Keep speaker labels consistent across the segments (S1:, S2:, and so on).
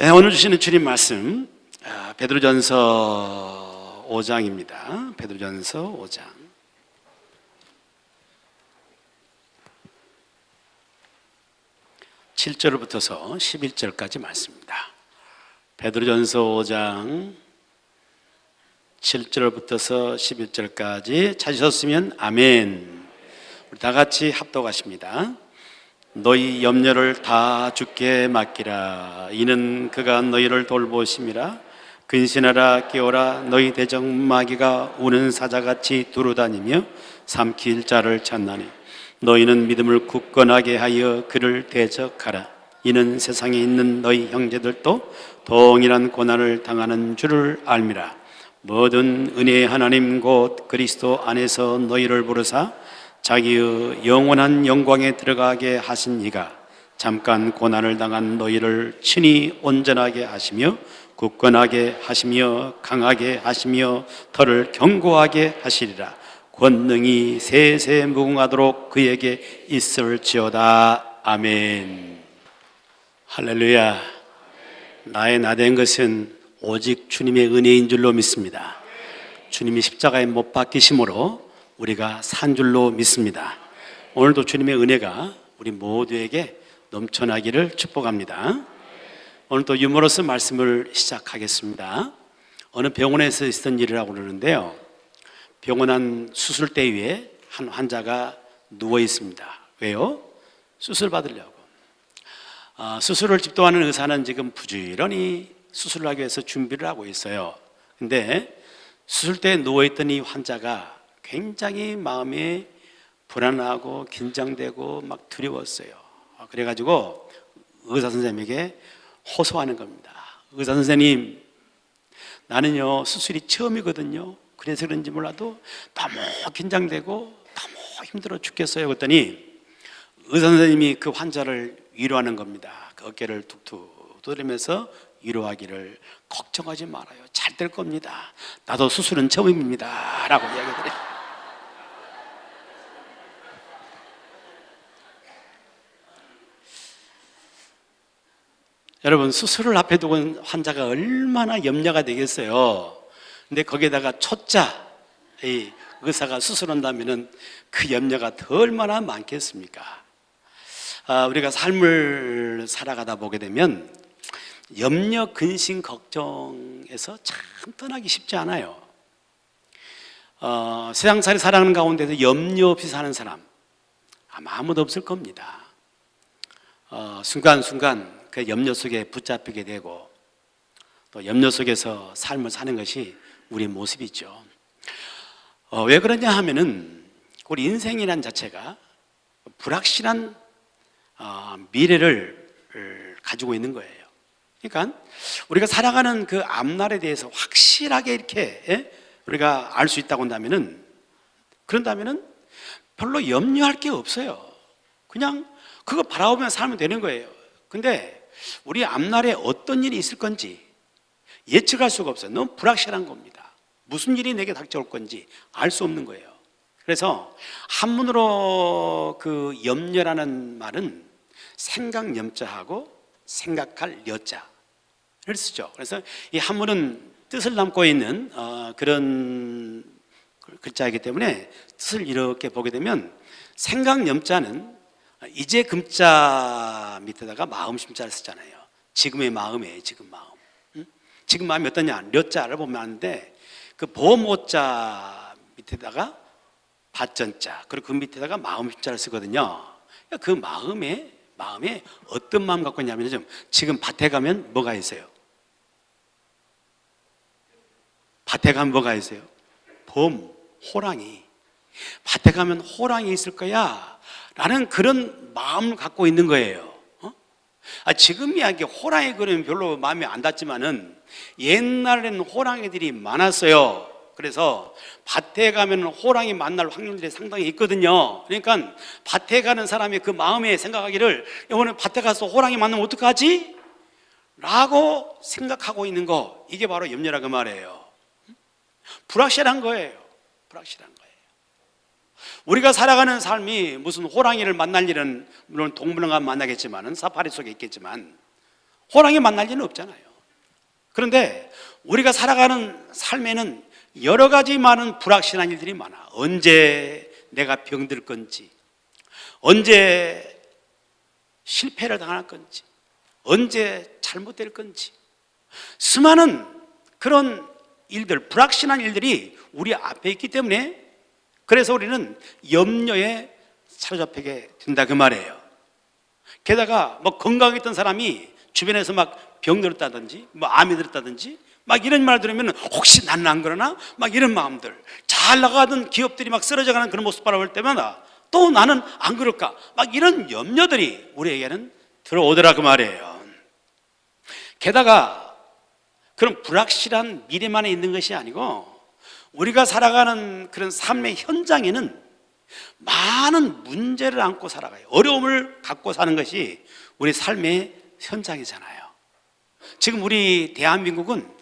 S1: 오늘 주시는 주님 말씀 베드로전서 5장입니다. 베드로전서 5장 7절부터서 11절까지 말씀입니다. 베드로전서 5장 7절부터서 11절까지 찾으셨으면 아멘. 우리 다 같이 합독하십니다. 너희 염려를 다 주께 맡기라. 이는 그가 너희를 돌보심이라. 근신하라 깨어라. 너희 대적마귀가 우는 사자같이 두루다니며 삼킬 자를 찾나니 너희는 믿음을 굳건하게 하여 그를 대적하라. 이는 세상에 있는 너희 형제들도 동일한 고난을 당하는 줄을 알미라. 모든 은혜의 하나님 곧 그리스도 안에서 너희를 부르사 자기의 영원한 영광에 들어가게 하신 이가 잠깐 고난을 당한 너희를 친히 온전하게 하시며 굳건하게 하시며 강하게 하시며 더를 견고하게 하시리라. 권능이 세세 무궁하도록 그에게 있을지어다. 아멘. 할렐루야. 나의 나된 것은 오직 주님의 은혜인 줄로 믿습니다. 주님이 십자가에 못 박히심으로 우리가 산 줄로 믿습니다. 오늘도 주님의 은혜가 우리 모두에게 넘쳐나기를 축복합니다. 오늘도 유머러스 말씀을 시작하겠습니다. 어느 병원에서 있었던 일이라고 그러는데요, 병원 안 수술대 위에 한 환자가 누워 있습니다. 왜요? 수술 받으려고. 수술을 집도하는 의사는 지금 부지런히 수술을 하기 위해서 준비를 하고 있어요. 근데 수술대에 누워있던 이 환자가 굉장히 마음이 불안하고 긴장되고 막 두려웠어요. 그래가지고 의사 선생님에게 호소하는 겁니다. 의사 선생님, 나는요 수술이 처음이거든요. 그래서 그런지 몰라도 너무 긴장되고 너무 힘들어 죽겠어요. 그랬더니 의사 선생님이 그 환자를 위로하는 겁니다. 그 어깨를 툭툭 두드리면서 위로하기를, 걱정하지 말아요. 잘 될 겁니다. 나도 수술은 처음입니다. 라고 이야기해요. 여러분, 수술을 앞에 두고 있는 환자가 얼마나 염려가 되겠어요. 근데 거기에다가 초짜 이 의사가 수술한다면 그 염려가 더 얼마나 많겠습니까? 우리가 삶을 살아가다 보게 되면 염려, 근심, 걱정에서 참 떠나기 쉽지 않아요. 세상살이 살아가는 가운데서 염려 없이 사는 사람 아마 아무도 없을 겁니다. 순간순간 그 염려 속에 붙잡히게 되고 또 염려 속에서 삶을 사는 것이 우리 모습이죠. 왜 그러냐 하면은 우리 인생이란 자체가 불확실한 미래를 가지고 있는 거예요. 그러니까 우리가 살아가는 그 앞날에 대해서 확실하게 이렇게 우리가 알 수 있다고 한다면은, 그런다면은 별로 염려할 게 없어요. 그냥 그거 바라보면 살면 되는 거예요. 근데 우리 앞날에 어떤 일이 있을 건지 예측할 수가 없어요. 너무 불확실한 겁니다. 무슨 일이 내게 닥쳐올 건지 알 수 없는 거예요. 그래서 한문으로 그 염려라는 말은 생각 염자하고 생각할 여자를 쓰죠. 그래서 이 한문은 뜻을 담고 있는 그런 글자이기 때문에 뜻을 이렇게 보게 되면 생각 염자는 이제 금자 밑에다가 마음 심자를 쓰잖아요. 지금의 마음이에요. 지금 마음. 지금 마음이 어떠냐? 려자를 보면 아는데 그 보모자 밑에다가 밭전자, 그리고 그 밑에다가 마음 심자를 쓰거든요. 그 마음에 어떤 마음 갖고 있냐면, 지금 밭에 가면 뭐가 있어요? 밭에 가면 뭐가 있어요? 봄, 호랑이. 밭에 가면 호랑이 있을 거야 라는 그런 마음을 갖고 있는 거예요. 지금 이야기 호랑이 그러면 별로 마음에 안 닿지만은 옛날에는 호랑이들이 많았어요. 그래서 밭에 가면 호랑이 만날 확률들이 상당히 있거든요. 그러니까 밭에 가는 사람이 그 마음에 생각하기를, 이번에 밭에 가서 호랑이 만나면 어떡하지? 라고 생각하고 있는 거, 이게 바로 염려라고 말해요. 불확실한 거예요. 불확실한 거예요. 우리가 살아가는 삶이 무슨 호랑이를 만날 일은 물론 동물과 만나겠지만, 사파리 속에 있겠지만, 호랑이 만날 일은 없잖아요. 그런데 우리가 살아가는 삶에는 여러 가지 많은 불확실한 일들이 많아. 언제 내가 병들 건지, 언제 실패를 당할 건지, 언제 잘못될 건지, 수많은 그런 일들, 불확실한 일들이 우리 앞에 있기 때문에, 그래서 우리는 염려에 사로잡히게 된다 그 말이에요. 게다가 뭐 건강했던 사람이 주변에서 막 병들었다든지 뭐 암이 들었다든지 막 이런 말 들으면 혹시 나는 안 그러나? 막 이런 마음들, 잘 나가던 기업들이 막 쓰러져가는 그런 모습 바라볼 때마다 또 나는 안 그럴까? 막 이런 염려들이 우리에게는 들어오더라 그 말이에요. 게다가 그런 불확실한 미래만에 있는 것이 아니고 우리가 살아가는 그런 삶의 현장에는 많은 문제를 안고 살아가요. 어려움을 갖고 사는 것이 우리 삶의 현장이잖아요. 지금 우리 대한민국은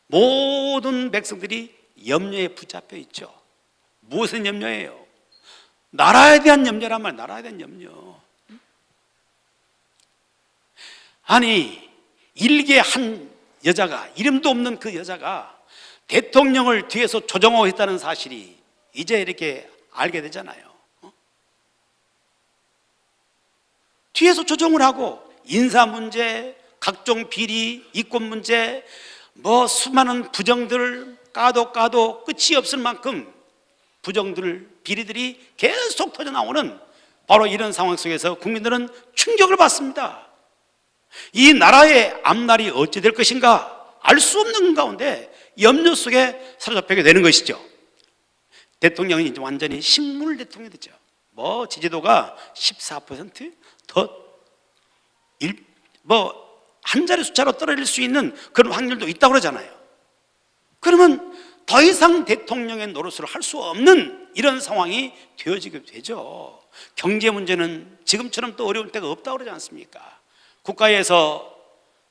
S1: 모든 백성들이 염려에 붙잡혀 있죠. 무슨 염려예요? 나라에 대한 염려란 말, 나라에 대한 염려. 아니, 일개 한 여자가, 이름도 없는 그 여자가 대통령을 뒤에서 조종하고 있다는 사실이 이제 이렇게 알게 되잖아요. 뒤에서 조종을 하고 인사 문제, 각종 비리, 이권 문제, 뭐 수많은 부정들 까도 끝이 없을 만큼 부정들, 비리들이 계속 터져나오는 바로 이런 상황 속에서 국민들은 충격을 받습니다. 이 나라의 앞날이 어찌 될 것인가 알 수 없는 가운데 염려 속에 사로잡히게 되는 것이죠. 대통령이 이제 완전히 식물 대통령이 되죠. 뭐 지지도가 14% 한 자리 숫자로 떨어질 수 있는 그런 확률도 있다고 그러잖아요. 그러면 더 이상 대통령의 노릇을 할 수 없는 이런 상황이 되어지게 되죠. 경제 문제는 지금처럼 또 어려울 때가 없다고 그러지 않습니까? 국가에서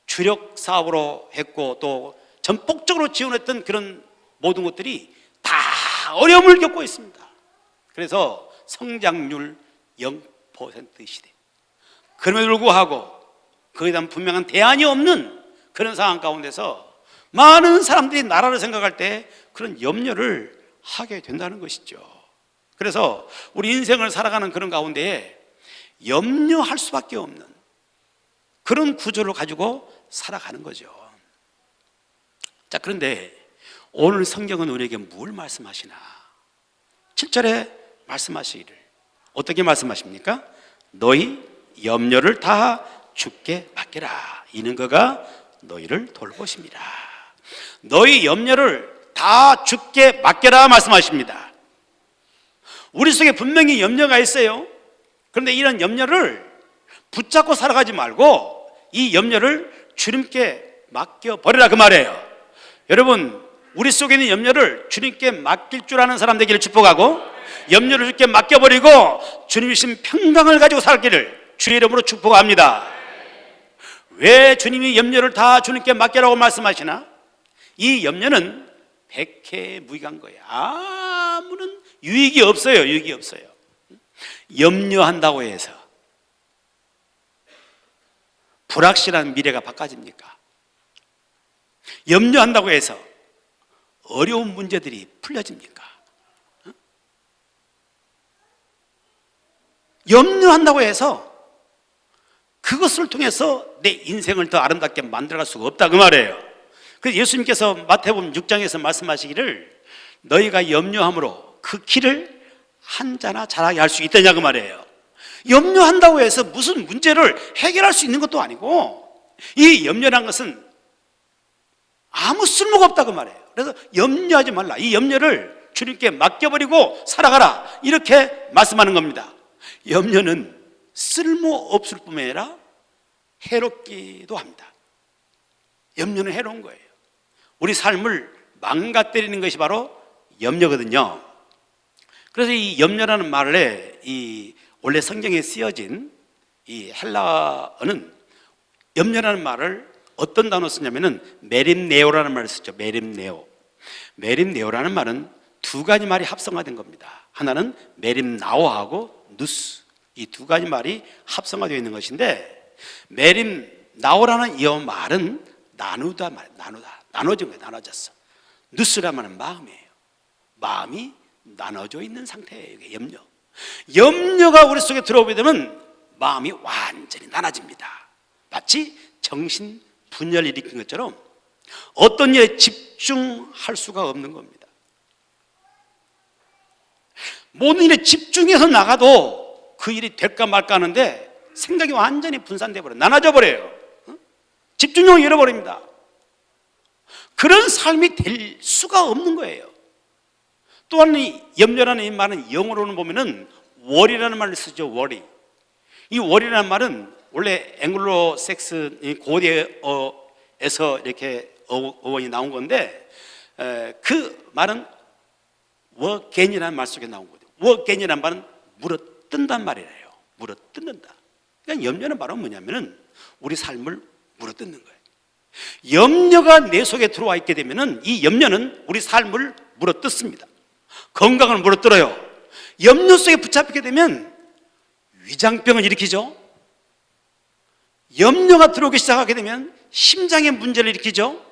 S1: 주력 사업으로 했고 또 전폭적으로 지원했던 그런 모든 것들이 다 어려움을 겪고 있습니다. 그래서 성장률 0% 시대. 그럼에도 불구하고 그에 대한 분명한 대안이 없는 그런 상황 가운데서 많은 사람들이 나라를 생각할 때 그런 염려를 하게 된다는 것이죠. 그래서 우리 인생을 살아가는 그런 가운데에 염려할 수밖에 없는 그런 구조를 가지고 살아가는 거죠. 자, 그런데 오늘 성경은 우리에게 뭘 말씀하시나? 7절에 말씀하시기를 어떻게 말씀하십니까? 너희 염려를 다 주께 맡기라. 이는 그가 너희를 돌보십니다. 너희 염려를 다 주께 맡겨라 말씀하십니다. 우리 속에 분명히 염려가 있어요. 그런데 이런 염려를 붙잡고 살아가지 말고 이 염려를 주님께 맡겨버리라 그 말이에요. 여러분, 우리 속에 있는 염려를 주님께 맡길 줄 아는 사람 되기를 축복하고 염려를 주님께 맡겨버리고 주님이 주신 평강을 가지고 살기를 주의 이름으로 축복합니다. 왜 주님이 염려를 다 주님께 맡기라고 말씀하시나? 이 염려는 백해무익한 거예요. 아무런 유익이 없어요. 유익이 없어요. 염려한다고 해서 불확실한 미래가 바꿔집니까? 염려한다고 해서 어려운 문제들이 풀려집니까? 염려한다고 해서 그것을 통해서 내 인생을 더 아름답게 만들어갈 수가 없다 그 말이에요. 그래서 예수님께서 마태복음 6장에서 말씀하시기를 너희가 염려함으로 그 길을 한자나 잘하게 할 수 있다냐 그 말이에요. 염려한다고 해서 무슨 문제를 해결할 수 있는 것도 아니고 이 염려란 것은 아무 쓸모가 없다 그 말이에요. 그래서 염려하지 말라. 이 염려를 주님께 맡겨버리고 살아가라. 이렇게 말씀하는 겁니다. 염려는 쓸모없을 뿐만 아니라 해롭기도 합니다. 염려는 해로운 거예요. 우리 삶을 망가뜨리는 것이 바로 염려거든요. 그래서 이 염려라는 말에 원래 성경에 쓰여진 이 헬라어는 염려라는 말을 어떤 단어 쓰냐면은 메림네오라는 말을 쓰죠. 메림네오. 메림네오라는 말은 두 가지 말이 합성화된 겁니다. 하나는 메림나오하고 누스, 이 두 가지 말이 합성화되어 있는 것인데 메림네오라는 나오라는 이 말은 나누다 말, 나눠진 거예요. 나눠졌어. 누스라는 마음이에요. 마음이 나눠져 있는 상태예요. 이게 염려가 우리 속에 들어오게 되면 마음이 완전히 나눠집니다. 마치 정신 분열을 일으킨 것처럼 어떤 일에 집중할 수가 없는 겁니다. 모든 일에 집중해서 나가도 그 일이 될까 말까 하는데 생각이 완전히 분산돼 버려요. 나눠져 버려요. 집중력을 잃어버립니다. 그런 삶이 될 수가 없는 거예요. 또한 이 염려라는 이 말은 영어로는 보면은 worry라는 말을 쓰죠. worry. 이 worry라는 말은 원래 앵글로 섹스 고대어에서 이렇게 어원이 나온 건데 그 말은 워겐이라는 말 속에 나온 거죠. 워겐이라는 말은 물어뜯는단 말이에요. 물어뜯는다. 그러니까 염려는 바로 뭐냐면은 우리 삶을 물어뜯는 거예요. 염려가 내 속에 들어와 있게 되면은 이 염려는 우리 삶을 물어뜯습니다. 건강을 물어뜯어요. 염려 속에 붙잡히게 되면 위장병을 일으키죠. 염려가 들어오기 시작하게 되면 심장에 문제를 일으키죠.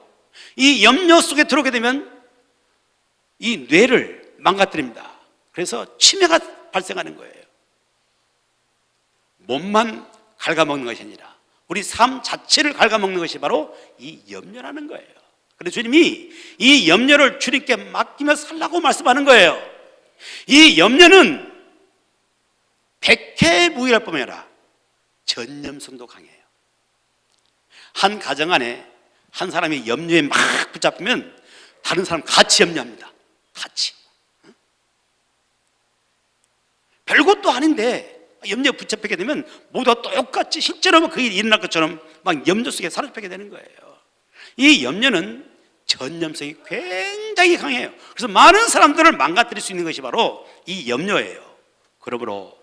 S1: 이 염려 속에 들어오게 되면 이 뇌를 망가뜨립니다. 그래서 치매가 발생하는 거예요. 몸만 갉아먹는 것이 아니라 우리 삶 자체를 갉아먹는 것이 바로 이 염려라는 거예요. 그래서 주님이 이 염려를 주님께 맡기며 살라고 말씀하는 거예요. 이 염려는 백해무익할 뿐만 아니라 전염성도 강해요. 한 가정 안에 한 사람이 염려에 막 붙잡히면 다른 사람 같이 염려합니다. 같이. 별것도 아닌데 염려에 붙잡히게 되면 모두가 똑같이 실제로 그 일이 일어날 것처럼 막 염려 속에 사로잡히게 되는 거예요. 이 염려는 전염성이 굉장히 강해요. 그래서 많은 사람들을 망가뜨릴 수 있는 것이 바로 이 염려예요. 그러므로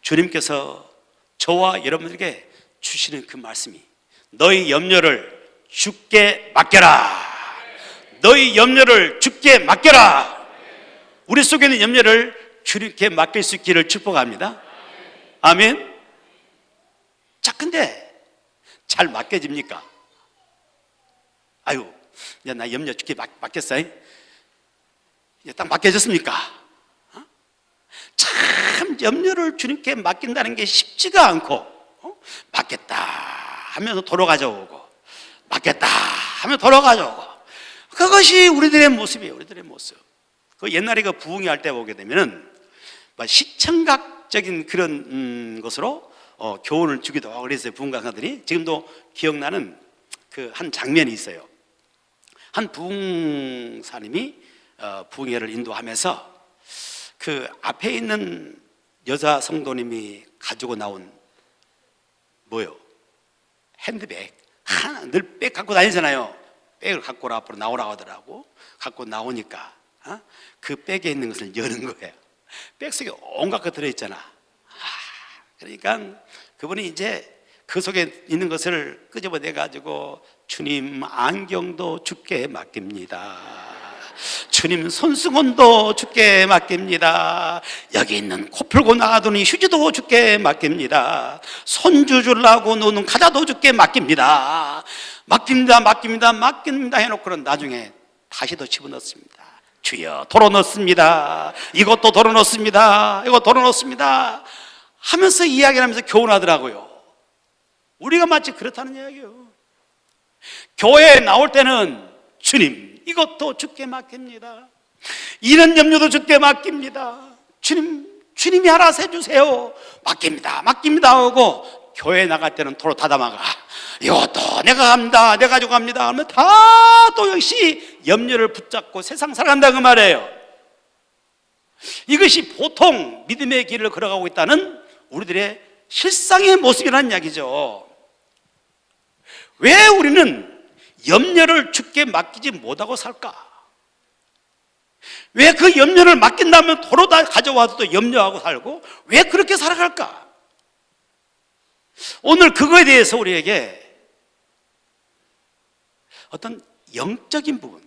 S1: 주님께서 저와 여러분들에게 주시는 그 말씀이 너희 염려를 주께 맡겨라. 너희 염려를 주께 맡겨라. 우리 속에 있는 염려를 주님께 맡길 수 있기를 축복합니다. 아멘. 자, 근데 잘 맡겨집니까? 아유, 야, 나 염려 주께 맡겼어. 이제 딱 맡겨졌습니까? 참 염려를 주님께 맡긴다는 게 쉽지가 않고 맡겼다 하면서 돌아가져오고 맡겼다 하면 돌아가져오고 그것이 우리들의 모습이에요. 우리들의 모습. 그 옛날에 그 부흥회 할 때 보게 되면은 시청각적인 그런 것으로 교훈을 주기도 하고 그랬어요. 부흥 강사들이. 지금도 기억나는 그 한 장면이 있어요. 한 부흥사님이 부흥회를 인도하면서 그 앞에 있는 여자 성도님이 가지고 나온 뭐요? 핸드백. 늘 백 갖고 다니잖아요. 백을 갖고 앞으로 나오라고 하더라고. 갖고 나오니까 그 백에 있는 것을 여는 거예요. 백 속에 온갖 것 들어있잖아. 그러니까 그분이 이제 그 속에 있는 것을 끄집어내가지고 주님 안경도 주께 맡깁니다. 주님 손수건도 주께 맡깁니다. 여기 있는 코 풀고 나가더니 휴지도 주께 맡깁니다. 손주 주려고 놓는 과자도 주께 맡깁니다. 맡깁니다 해놓고는 나중에 다시 더 집어넣습니다. 주여 도로 넣습니다. 이것도 도로 넣습니다. 이거 도로 넣습니다 하면서 이야기를 하면서 교훈하더라고요. 우리가 마치 그렇다는 이야기예요. 교회에 나올 때는 주님 이것도 주께 맡깁니다. 이런 염려도 주께 맡깁니다. 주님이 알아서 해주세요. 맡깁니다 하고 교회 나갈 때는 도로 닫아막아. 이것도 내가 갑니다. 내가 가져갑니다 하면 다 또 역시 염려를 붙잡고 세상 살아간다 그 말이에요. 이것이 보통 믿음의 길을 걸어가고 있다는 우리들의 실상의 모습이라는 이야기죠. 왜 우리는 염려를 주께 맡기지 못하고 살까? 왜 그 염려를 맡긴다면 도로 다 가져와도 또 염려하고 살고 왜 그렇게 살아갈까? 오늘 그거에 대해서 우리에게 어떤 영적인 부분,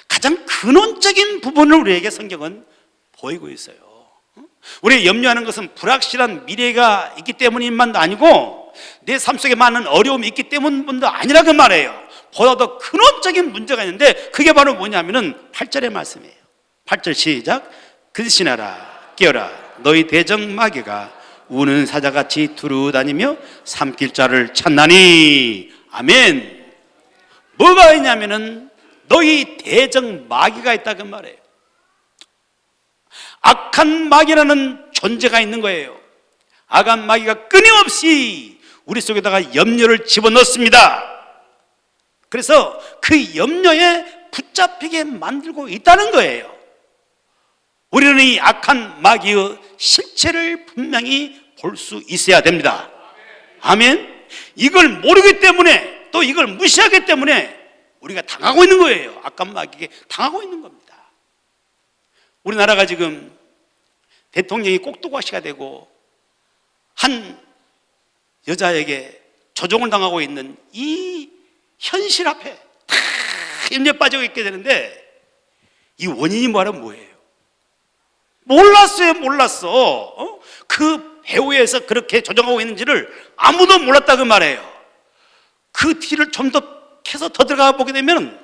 S1: 가장 근원적인 부분을 우리에게 성경은 보이고 있어요. 우리가 염려하는 것은 불확실한 미래가 있기 때문인만도 아니고 내 삶 속에 많은 어려움이 있기 때문도 아니라 그 말이에요. 보다 더 근원적인 문제가 있는데 그게 바로 뭐냐면은 8절의 말씀이에요. 8절 시작. 근신하라 깨어라 너희 대적 마귀가 우는 사자같이 두루다니며 삼킬 자를 찾나니. 아멘. 뭐가 있냐면은 너희 대적 마귀가 있다 그 말이에요. 악한 마귀라는 존재가 있는 거예요. 악한 마귀가 끊임없이 우리 속에다가 염려를 집어넣습니다. 그래서 그 염려에 붙잡히게 만들고 있다는 거예요. 우리는 이 악한 마귀의 실체를 분명히 볼 수 있어야 됩니다. 아멘. 이걸 모르기 때문에 또 이걸 무시하기 때문에 우리가 당하고 있는 거예요. 악한 마귀에게 당하고 있는 겁니다. 우리나라가 지금 대통령이 꼭두각시가 되고 한 여자에게 조종을 당하고 있는 이 현실 앞에 다 염려에 빠지고 있게 되는데 이 원인이 뭐예요? 몰랐어. 그 배후에서 그렇게 조종하고 있는지를 아무도 몰랐다 그 말이에요. 그 뒤를 좀 더 캐서 더 들어가 보게 되면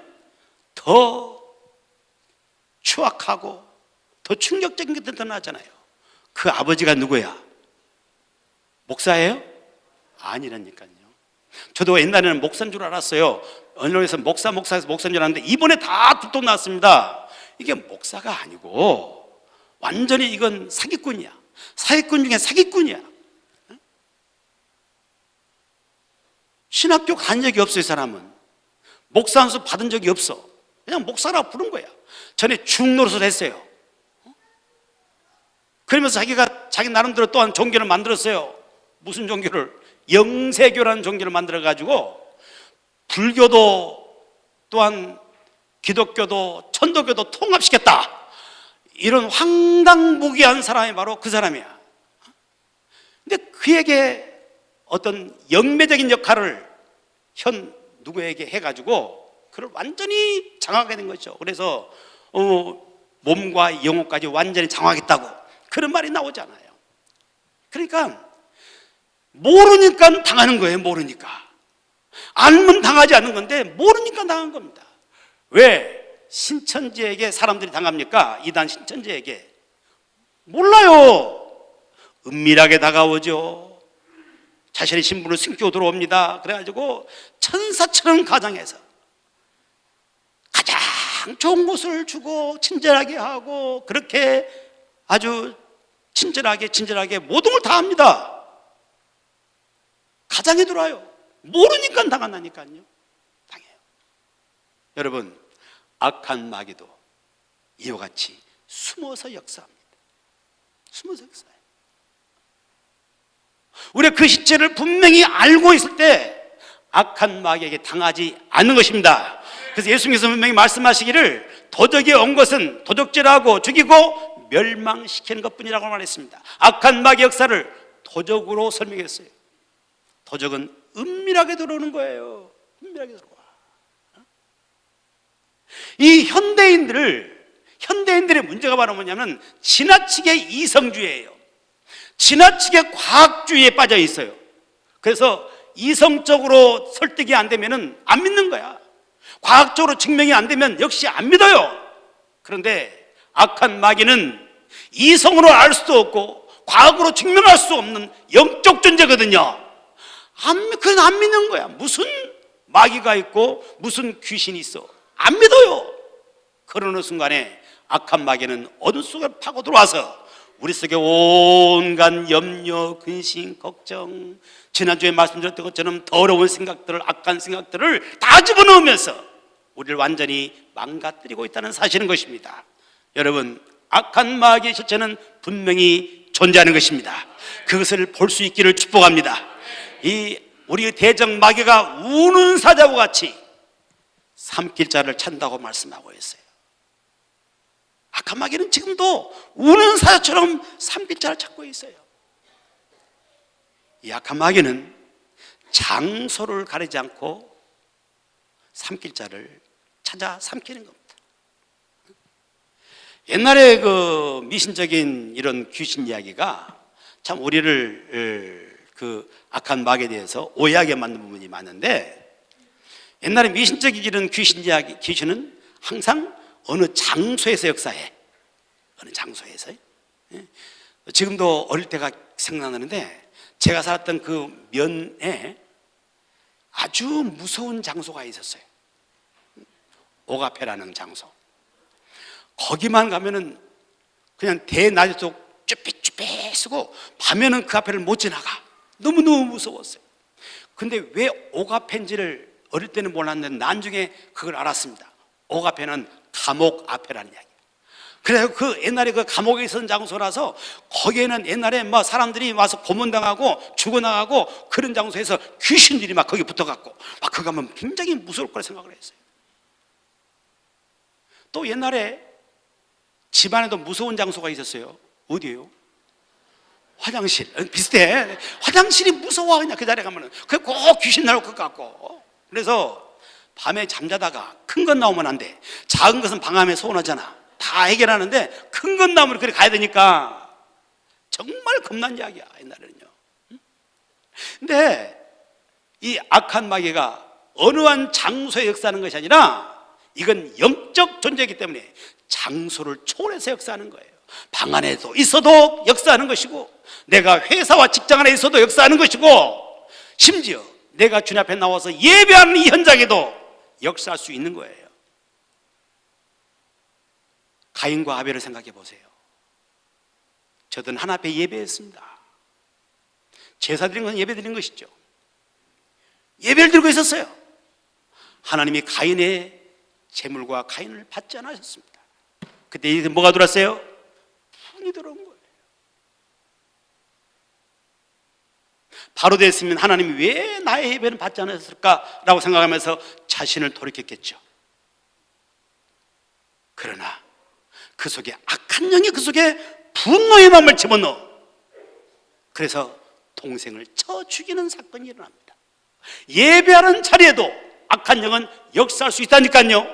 S1: 더 추악하고 더 충격적인 게 드러나잖아요. 그 아버지가 누구야? 목사예요? 아니라니까요. 저도 옛날에는 목사인 줄 알았어요. 언론에서 목사에서 목사인 줄 알았는데 이번에 다 두통 났습니다. 이게 목사가 아니고 완전히 이건 사기꾼이야. 사기꾼 중에 사기꾼이야. 신학교 간 적이 없어요. 이 사람은 목사 안수 받은 적이 없어. 그냥 목사라고 부른 거야. 전에 중노릇을 했어요. 그러면서 자기가 자기 나름대로 또한 종교를 만들었어요. 무슨 종교를? 영세교라는 종교를 만들어가지고 불교도 또한 기독교도 천도교도 통합시켰다. 이런 황당무계한 사람이 바로 그 사람이야. 근데 그에게 어떤 영매적인 역할을 현 누구에게 해가지고 그를 완전히 장악하게 된 거죠. 그래서 몸과 영혼까지 완전히 장악했다고 그런 말이 나오잖아요. 그러니까 모르니까 당하는 거예요. 모르니까. 알면 당하지 않는 건데 모르니까 당한 겁니다. 왜 신천지에게 사람들이 당합니까? 이단 신천지에게 몰라요. 은밀하게 다가오죠. 자신의 신분을 숨기고 들어옵니다. 그래가지고 천사처럼 가정해서 가장 좋은 곳을 주고 친절하게 하고 그렇게 아주 친절하게 모든 걸 다 합니다. 가장에 들어와요. 모르니까 당한다니까요. 당해요. 여러분, 악한 마귀도 이와 같이 숨어서 역사합니다. 숨어서 역사해요. 우리가 그 실체를 분명히 알고 있을 때 악한 마귀에게 당하지 않는 것입니다. 그래서 예수님께서 분명히 말씀하시기를 도적이 온 것은 도적질하고 죽이고 멸망시키는 것뿐이라고 말했습니다. 악한 마귀 역사를 도적으로 설명했어요. 도적은 은밀하게 들어오는 거예요. 은밀하게 들어와. 이 현대인들의 문제가 바로 뭐냐면 지나치게 이성주의예요. 지나치게 과학주의에 빠져 있어요. 그래서 이성적으로 설득이 안 되면 안 믿는 거야. 과학적으로 증명이 안 되면 역시 안 믿어요. 그런데 악한 마귀는 이성으로 알 수도 없고 과학으로 증명할 수 없는 영적 존재거든요. 그건 안 믿는 거야. 무슨 마귀가 있고 무슨 귀신이 있어. 안 믿어요. 그러는 순간에 악한 마귀는 어둠 속에 파고 들어와서 우리 속에 온갖 염려, 근심, 걱정, 지난주에 말씀드렸던 것처럼 더러운 생각들을, 악한 생각들을 다 집어넣으면서 우리를 완전히 망가뜨리고 있다는 사실인 것입니다. 여러분, 악한 마귀의 실체는 분명히 존재하는 것입니다. 그것을 볼 수 있기를 축복합니다. 우리 대적 마귀가 우는 사자와 같이 삼킬 자를 찬다고 말씀하고 있어요. 악한 마귀는 지금도 우는 사자처럼 삼킬 자를 찾고 있어요. 이 악한 마귀는 장소를 가리지 않고 삼킬 자를 찾아 삼키는 겁니다. 옛날에 그 미신적인 이런 귀신 이야기가 참 우리를 그 악한 마귀에 대해서 오해하게 만든 부분이 많은데, 옛날에 미신적이기는 귀신은 항상 어느 장소에서 역사해. 어느 장소에서. 지금도 어릴 때가 생각나는데, 제가 살았던 그 면에 아주 무서운 장소가 있었어요. 오가페라는 장소. 거기만 가면은 그냥 대낮에도 쭈삐쭈삐 쓰고 밤에는 그 앞에를 못 지나가. 너무너무 무서웠어요. 근데 왜 오가페인지를 어릴 때는 몰랐는데 나중에 그걸 알았습니다. 오가페는 감옥 앞에라는 이야기예요. 그래서 그 옛날에 그 감옥에 있었던 장소라서 거기에는 옛날에 막 사람들이 와서 고문당하고 죽어나가고 그런 장소에서 귀신들이 막 거기 붙어갖고 막 그거 가면 굉장히 무서울 거라 생각을 했어요. 또 옛날에 집안에도 무서운 장소가 있었어요. 어디예요? 화장실. 비슷해. 화장실이 무서워. 그냥 그 자리에 가면은 꼭 귀신 나올 것 같고. 그래서 밤에 잠자다가 큰 건 나오면 안 돼. 작은 것은 방암에 소원하잖아. 다 해결하는데 큰 건 나오면 그래 가야 되니까 정말 겁난 이야기야, 옛날에는요. 근데 이 악한 마귀가 어느 한 장소에 역사하는 것이 아니라 이건 영적 존재이기 때문에 장소를 초월해서 역사하는 거예요. 방 안에도 있어도 역사하는 것이고, 내가 회사와 직장 안에 있어도 역사하는 것이고, 심지어 내가 주님 앞에 나와서 예배하는 이 현장에도 역사할 수 있는 거예요. 가인과 아벨을 생각해 보세요. 저들은 하나 앞에 예배했습니다. 제사 드린 건 예배 드린 것이죠. 예배를 드리고 있었어요. 하나님이 가인의 재물과 가인을 받지 않으셨습니다. 그때 뭐가 들어왔어요? 분이 들어온 거예요. 바로 됐으면 하나님이 왜 나의 예배는 받지 않았을까라고 생각하면서 자신을 돌이켰겠죠. 그러나 그 속에 악한 영이 그 속에 분노의 마음을 집어넣어. 그래서 동생을 쳐 죽이는 사건이 일어납니다. 예배하는 자리에도 악한 영은 역사할 수 있다니까요.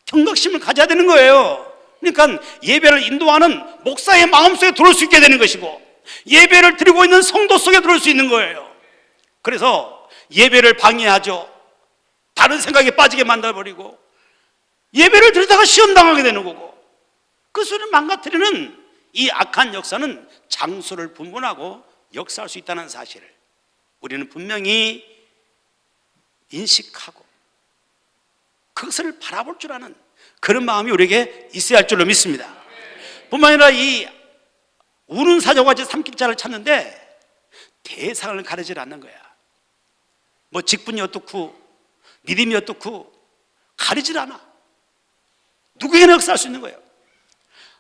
S1: 경각심을 가져야 되는 거예요. 그러니까 예배를 인도하는 목사의 마음속에 들어올 수 있게 되는 것이고, 예배를 드리고 있는 성도 속에 들어올 수 있는 거예요. 그래서 예배를 방해하죠. 다른 생각에 빠지게 만들어버리고 예배를 드리다가 시험당하게 되는 거고, 그것을 망가뜨리는 이 악한 역사는 장소를 분분하고 역사할 수 있다는 사실을 우리는 분명히 인식하고 그것을 바라볼 줄 아는 그런 마음이 우리에게 있어야 할 줄로 믿습니다. 뿐만 아니라 이 우는 사자같이 삼킬 자를 찾는데 대상을 가리지 않는 거야. 뭐 직분이 어떻고 믿음이 어떻고 가리질 않아. 누구에게나 역사할 수 있는 거예요.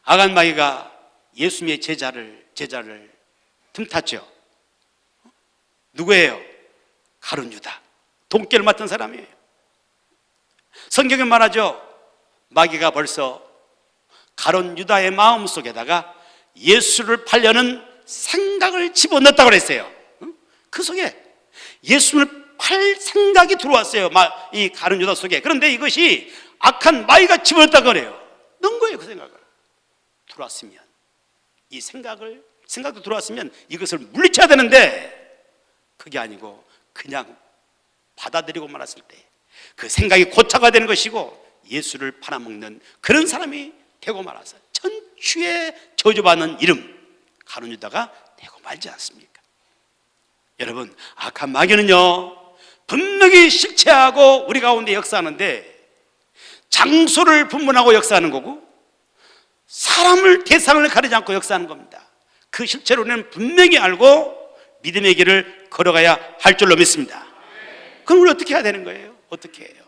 S1: 악한 마귀가 예수님의 제자를 틈탔죠. 누구예요? 가룟 유다, 돈깨를 맡은 사람이에요. 성경에 말하죠. 마귀가 벌써 가룟 유다의 마음속에다가 예수를 팔려는 생각을 집어넣었다고 그랬어요. 그 속에 예수를 팔 생각이 들어왔어요. 이 가룟 유다 속에. 그런데 이것이 악한 마귀가 집어넣었다고 그래요. 넣은 거예요. 그 생각을. 들어왔으면 이 생각도 들어왔으면 이것을 물리쳐야 되는데 그게 아니고 그냥 받아들이고 말았을 때 그 생각이 고차가 되는 것이고 예수를 팔아먹는 그런 사람이 되고 말아서 천추에 저주받는 이름 가룟 유다가 되고 말지 않습니까? 여러분, 악한 마귀는요 분명히 실체하고 우리 가운데 역사하는데 장소를 분분하고 역사하는 거고 사람을 대상을 가리지 않고 역사하는 겁니다. 그 실체를 우리는 분명히 알고 믿음의 길을 걸어가야 할 줄로 믿습니다. 그럼 우리 어떻게 해야 되는 거예요? 어떻게 해요?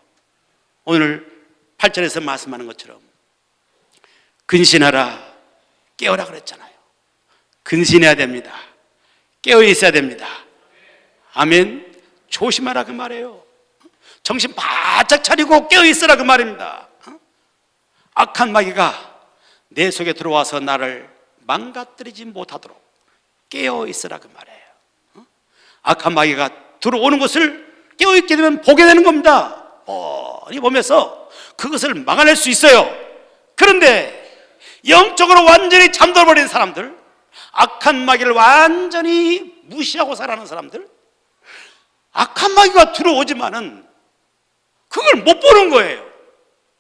S1: 오늘 8절에서 말씀하는 것처럼 근신하라, 깨어라 그랬잖아요. 근신해야 됩니다. 깨어 있어야 됩니다. 아멘. 조심하라 그 말이에요. 정신 바짝 차리고 깨어 있으라 그 말입니다. 악한 마귀가 내 속에 들어와서 나를 망가뜨리지 못하도록 깨어 있으라 그 말이에요. 악한 마귀가 들어오는 것을 깨어 있게 되면 보게 되는 겁니다. 뻔히 보면서 그것을 막아낼 수 있어요. 그런데 영적으로 완전히 잠들어버린 사람들, 악한 마귀를 완전히 무시하고 살아가는 사람들, 악한 마귀가 들어오지만은 그걸 못 보는 거예요.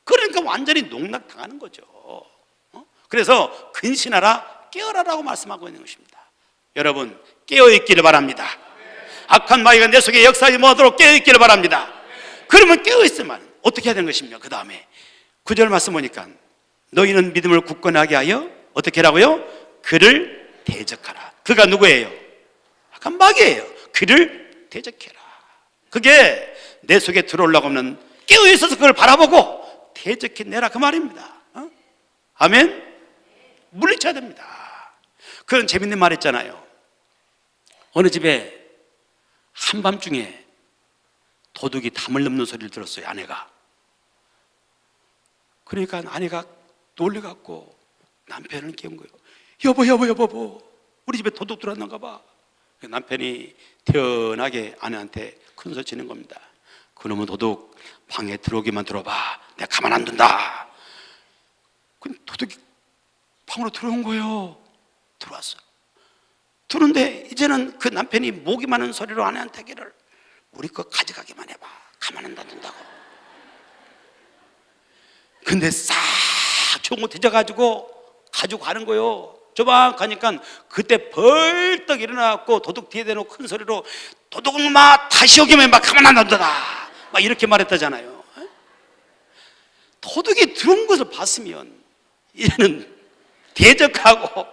S1: 그러니까 완전히 농락당하는 거죠. 그래서 근신하라, 깨어라라고 말씀하고 있는 것입니다. 여러분, 깨어있기를 바랍니다. 악한 마귀가 내 속에 역사하지 못하도록 깨어있기를 바랍니다. 그러면 깨어있으면 어떻게 해야 되는 것입니까? 그 다음에 9절 말씀 보니까 너희는 믿음을 굳건하게 하여 어떻게 하라고요? 그를 대적하라. 그가 누구예요? 악한 마귀예요. 그를 대적해라. 그게 내 속에 들어오려고 하면 깨어있어서 그걸 바라보고 대적해내라, 그 말입니다. 아멘? 물리쳐야 됩니다. 그런 재밌는 말 있잖아요. 어느 집에 한밤중에 도둑이 담을 넘는 소리를 들었어요, 아내가. 그러니까 아내가 놀래갖고 남편을 깨운 거예요. 여보, 우리 집에 도둑 들어왔는가 봐. 남편이 태연하게 아내한테 큰 소리 치는 겁니다. 그놈은 도둑 방에 들어오기만 들어봐, 내가 가만 안 둔다. 근데 도둑이 방으로 들어온 거예요. 들어왔어. 들어오는데 이제는 그 남편이 목이 많은 소리로 아내한테 하기를, 우리 거 가져가기만 해봐, 가만 안 둔다고. 근데 싹 좋은 거 뒤져가지고 가지고 가는 거예요. 조막 가니까 그때 벌떡 일어나갖고 도둑 뒤에 대놓고 큰 소리로, 도둑은 막 다시 오기만 막 가만 안 둔다, 막 이렇게 말했다잖아요. 도둑이 들어온 것을 봤으면 이제는 대적하고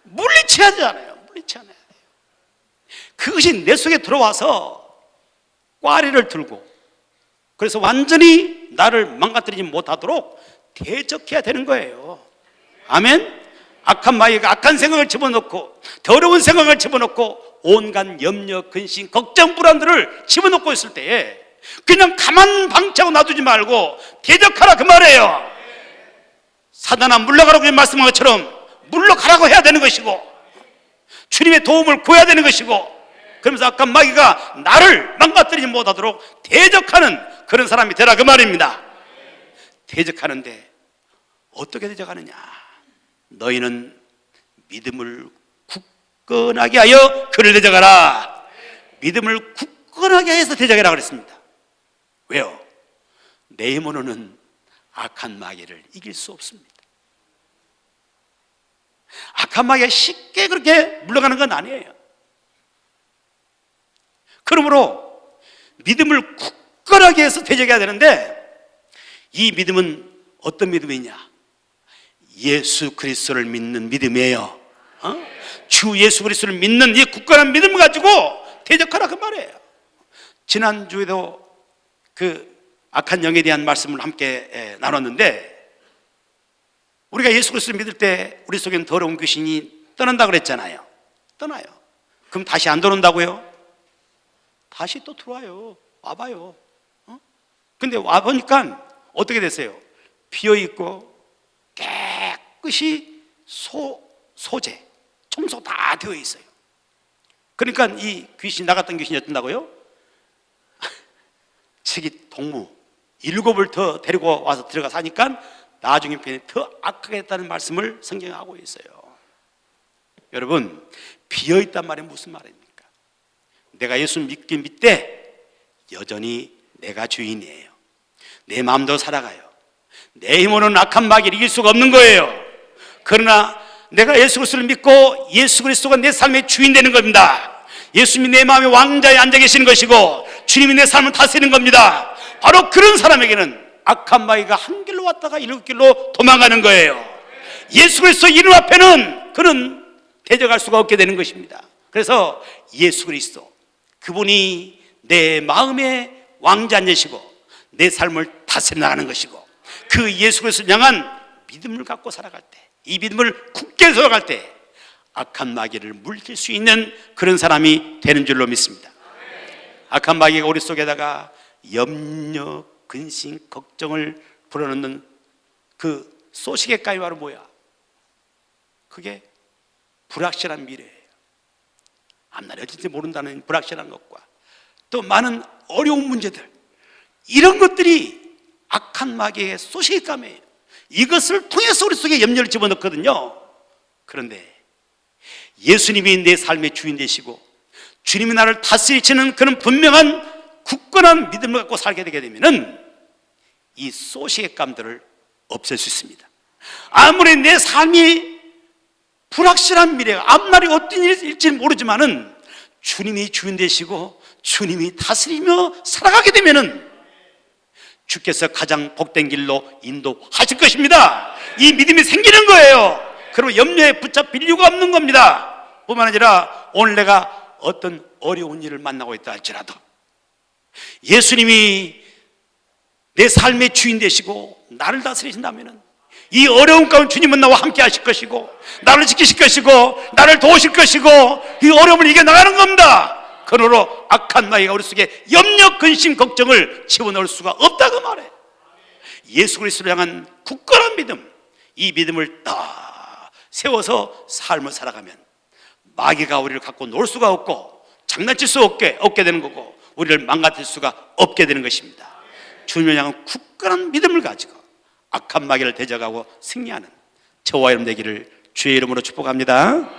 S1: 물리쳐야 되잖아요. 물리쳐야 돼요. 그것이 내 속에 들어와서 꽈리를 들고, 그래서 완전히 나를 망가뜨리지 못하도록 대적해야 되는 거예요. 아멘? 악한 마귀가 악한 생각을 집어넣고, 더러운 생각을 집어넣고, 온갖 염려, 근심, 걱정, 불안들을 집어넣고 있을 때에 그냥 가만 방치하고 놔두지 말고 대적하라, 그 말이에요. 사단아 물러가라고 말씀한 것처럼 물러가라고 해야 되는 것이고, 주님의 도움을 구해야 되는 것이고, 그러면서 악한 마귀가 나를 망가뜨리지 못하도록 대적하는 그런 사람이 되라, 그 말입니다. 대적하는데 어떻게 대적하느냐? 너희는 믿음을 굳건하게 하여 그를 대적하라. 믿음을 굳건하게 해서 대적하라 그랬습니다. 왜요? 내 힘으로는 악한 마귀를 이길 수 없습니다. 악한 마귀가 쉽게 그렇게 물러가는 건 아니에요. 그러므로 믿음을 굳건하게 해서 대적해야 되는데, 이 믿음은 어떤 믿음이냐? 예수 그리스도를 믿는 믿음이에요. 주 예수 그리스도를 믿는 이 굳건한 믿음을 가지고 대적하라, 그 말이에요. 지난주에도 그 악한 영에 대한 말씀을 함께 나눴는데, 우리가 예수 그리스도를 믿을 때 우리 속엔 더러운 귀신이 떠난다고 그랬잖아요. 떠나요. 그럼 다시 안 들어온다고요? 다시 또 들어와요. 와봐요. 근데 와보니까 어떻게 됐어요? 비어있고 깨끗이 소재, 청소 다 되어 있어요. 그러니까 이 귀신, 나갔던 귀신이 어쩐다고요? 저기 동무 7을 더 데리고 와서 들어가 사니까 나중에 편에 더 악하게 됐다는 말씀을 성경에 하고 있어요. 여러분, 비어있단 말이 무슨 말입니까? 내가 예수 믿긴 믿되 여전히 내가 주인이에요. 내 마음대로 살아가요. 내 힘으로는 악한 마귀를 이길 수가 없는 거예요. 그러나 내가 예수 그리스도를 믿고 예수 그리스도가 내 삶의 주인 되는 겁니다. 예수님이 내 마음의 왕자에 앉아 계시는 것이고 주님이 내 삶을 다스리는 겁니다. 바로 그런 사람에게는 악한 마귀가 한 길로 왔다가 7길로 도망가는 거예요. 예수 그리스도 이름 앞에는 그는 대적할 수가 없게 되는 것입니다. 그래서 예수 그리스도, 그분이 내 마음의 왕자 앉으시고 내 삶을 다스려 나가는 것이고, 그 예수 그리스도를 향한 믿음을 갖고 살아갈 때, 이 믿음을 굳게 살아갈 때 악한 마귀를 물릴 수 있는 그런 사람이 되는 줄로 믿습니다. 악한 마귀가 우리 속에다가 염려, 근심, 걱정을 불어넣는 그 소식의 가위바로 뭐야? 그게 불확실한 미래예요. 앞날이 어딘지 모른다는 불확실한 것과 또 많은 어려운 문제들, 이런 것들이 악한 마귀의 소식의 감이에요. 이것을 통해서 우리 속에 염려를 집어넣거든요. 그런데 예수님이 내 삶의 주인 되시고 주님이 나를 다스리시는 그런 분명한 굳건한 믿음을 갖고 살게 되게 되면은 이 소시객감들을 없앨 수 있습니다. 아무리 내 삶이 불확실한 미래가 앞날이 어떤 일일지 모르지만은 주님이 주인 되시고 주님이 다스리며 살아가게 되면은 주께서 가장 복된 길로 인도하실 것입니다. 이 믿음이 생기는 거예요. 그리고 염려에 붙잡힐 이유가 없는 겁니다. 뿐만 아니라 오늘 내가 어떤 어려운 일을 만나고 있다 할지라도 예수님이 내 삶의 주인 되시고 나를 다스리신다면 이 어려운 가운데 주님은 나와 함께 하실 것이고 나를 지키실 것이고 나를 도우실 것이고 이 어려움을 이겨나가는 겁니다. 그러므로 악한 마귀가 우리 속에 염려, 근심, 걱정을 집어넣을 수가 없다고 말해. 예수 그리스도를 향한 굳건한 믿음, 이 믿음을 딱 세워서 삶을 살아가면 마귀가 우리를 갖고 놀 수가 없고 장난칠 수 없게 되는 거고 우리를 망가뜨릴 수가 없게 되는 것입니다. 주님을 향한 굳건한 믿음을 가지고 악한 마귀를 대적하고 승리하는 저와 여러분 되기를 주의 이름으로 축복합니다.